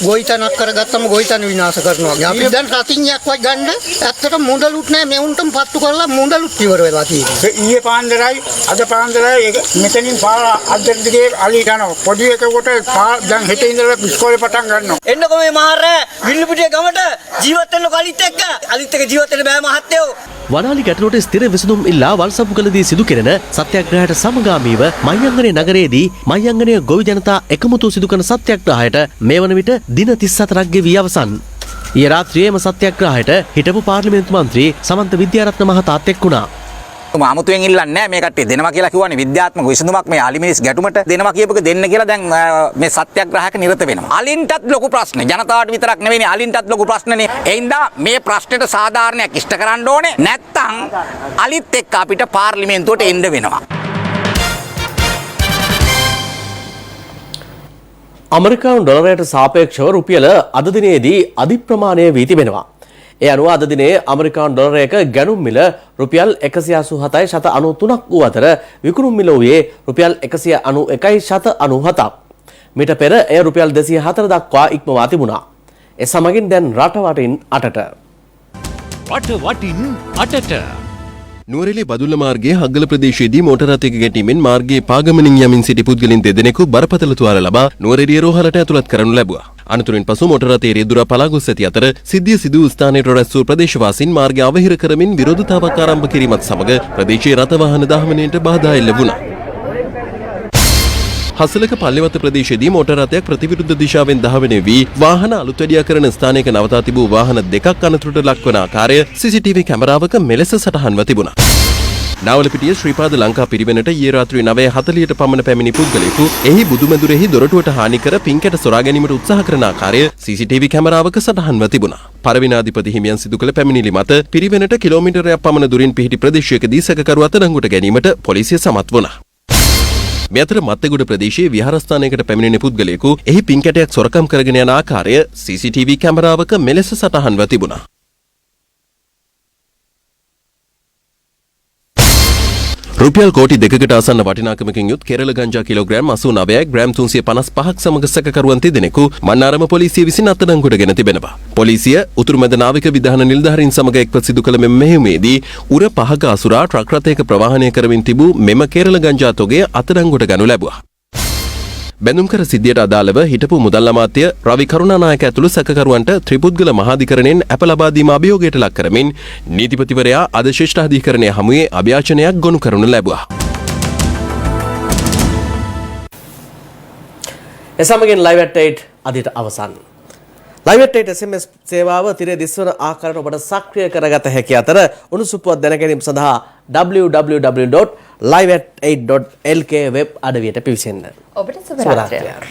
ගොවිතැනක් කරගත්තම ගොවිතැන විනාශ කරනවා. අපි දැන් රතිඤ්ඤයක්වත් ගන්න ඇත්තට මුදලුත් නැහැ. මෙවුන්ටම පත්තු කරලා මුදලුත් ඉවර වෙලා තියෙනවා. ඊයේ පාන්දරයි අද පාන්දරයි මෙතනින් පාර අද්දර දිගේ අලි යනවා. පොඩි එකකට දැන් හෙට ඉඳලා ඉස්කෝලේ පටන් ගන්නවා. එන්නකො මේ මහරෑ විල්ලුපිටිය ගමට ජීවත් වෙන්න කලිත් එක්ක ජීවත් වෙන්න බෑ මහත්තයෝ. වනාලි ගැටලුවට ස්ථිර විසඳුම් ඉල්ලා වල්සපු කළදී සිදු කෙරෙන සත්‍යාග්‍රහයට සමගාමීව මහියංගනයේ නගරයේදී මහියංගනයේ ගොවි ජනතා එකමුතු සිදු කරන සත්‍යාග්‍රහයට මේ වන විට දින 34ක් ගෙවී අවසන්. ඊයේ රාත්‍රියේම සත්‍යාග්‍රහයට හිටපු පාර්ලිමේන්තු මන්ත්‍රී සමන්ත විද්‍යාරත්න මහතාත් එක් වුණා. අමුතුවෙන් ඉල්ලන්නේ නැහැ මේ කට්ටිය දෙනවා කියලා කිව්වනේ විද්‍යාත්මක විසඳුමක් මේ අලිමිනිස් ගැටුමට දෙනවා කියපුවක දෙන්න කියලා දැන් මේ සත්‍යාග්‍රහයක නිරත වෙනවා. අලින්ටත් ලොකු ප්‍රශ්න. ජනතාවට විතරක් නෙවෙයි අලින්ටත් ලොකු ප්‍රශ්නනේ. ඒ හින්දා මේ ප්‍රශ්නෙට සාධාරණයක් ඉෂ්ට කරන්න ඕනේ. නැත්තම් අලිත් එක්ක අපිට පාර්ලිමේන්තුවට එන්න වෙනවා. ඇමරිකානු ඩොලරයට සාපේක්ෂව රුපියල අද දිනේදී අධි ප්‍රමාණය වී තිබෙනවා. ඒ අනුව අද දිනේ ඇමරිකානු ඩොලරයක ගැනුම් මිල රුපියල් 187.93ක් වූ අතර විකුණුම් මිල වූයේ රුපියල් 191.97ක්. මීට පෙර එය රුපියල් 204 දක්වා ඉක්මවා තිබුණා. ඒ සමගින් දැන් රට වටින් අටට. රට වටින් අටට. නුවරඑළිය බදුල්ල මාර්ගයේ හග්ගල ප්‍රදේශයේදී මෝටර රථයක ගැටීමෙන් මාර්ගයේ පාගමනින් යමින් සිටි පුද්ගලයන් දෙදෙනෙකු බරපතල තුවාල ලබා නුවරඑළිය රෝහලට ඇතුළත් කරනු ලැබුවා. අනතුරින් පසු මෝටර රථයේ රියදුරා පලා ගොස් ඇති අතර සිද්ධිය සිදු වූ ස්ථානයට රැස් වූ ප්‍රදේශවාසීන් මාර්ගය අවහිර කරමින් විරෝධතාවක් ආරම්භ කිරීමත් සමග ප්‍රදේශයේ රථ වාහන දහමනයට බාධා එල්ල වුණා. හසලක පල්ලෙවත්ත ප්‍රදේශයේදී මෝටර රථයක් ප්‍රතිවිරුද්ධ දිශාවෙන් දහවනය වී වාහන අලුත් වැඩියා කරන ස්ථානයක නවතා තිබූ වාහන දෙකක් අනතුරට ලක්වන ආකාරය CCTV කැමරාවක මෙලෙස සටහන්ව තිබුණා. නාවලපිටිය ශ්‍රීපාද ලංකා පිරිවෙනට ඊයේ රාත්‍රී 9:40ට පමණ පැමිණි පුද්ගලයෙකු එහි බුදුමැදුරෙහි දොරටුවට හානි කර පින්කැට සොරා ගැනීමට උත්සාහ කරන ආකාරය CCTV කැමරාවක සටහන්ව තිබුණා. පරවිනාධිපති හිමියන් සිදු කළ පැමිණිලි මත පිරිවෙනට කිලෝමීටරයක් පමණ දුරින් පිහිටි ප්‍රදේශයකදී සැකකරු අත්අඩංගුවට ගැනීමට පොලිසිය සමත් වුණා. මේ අතර මත්තගොඩ ප්‍රදේශයේ විහාරස්ථානයකට පැමිණෙන පුද්ගලයෙකු එහි පින්කැටයක් සොරකම් කරගෙන යන ආකාරය CCTV කැමරාවක මෙලෙස සටහන්ව තිබුණා. රුපියල් කෝටි 2කට ආසන්න වටිනාකමකින් යුත් කෙරළ ගංජා කිලෝග්‍රෑම් 89යි ග්‍රෑම් 355ක් සමග සැකකරුවන් තිදෙනෙකු මන්නාරම පොලිසිය විසින් අත්අඩංගුවට ගෙන තිබෙනවා. පොලිසිය උතුරුමැද නාවික විධාන නිලධාරීන් සමග එක්ව සිදු කළ මෙම මෙහෙයුමේදී උර පහක අසුරා ට්‍රක් රථයක ප්‍රවාහනය කරමින් තිබූ මෙම කෙරළ ගංජා තොගය අත්අඩංගුවට ගනු ලැබුවා. බැඳුම්කර සිද්ධියට අදාළව හිටපු මුදල් අමාත්‍ය රවි කරුණානායක ඇතුළු සැකකරුවන්ට ත්‍රිපුද්ගල මහාධිකරණයෙන් අප ලබා දීම අභියෝගයට ලක් කරමින් නීතිපතිවරයා අද ශ්‍රේෂ්ඨාධිකරණය හමුවේ අභ්‍යාචනයක් ගොනු කරනු ලැබුවා. එසමගින් live at 8 අදට අවසන්. live at 8 SMS සේවාව තිරේ දිස්වන ආකාරයට ඔබට සක්‍රිය කරගත හැකි අතර උණුසුපුවත් දැන ගැනීම සඳහා www.liveat8.lk වෙබ් අඩවියට පිවිසෙන්න. ඔබට සුබ රාත්‍රියක්.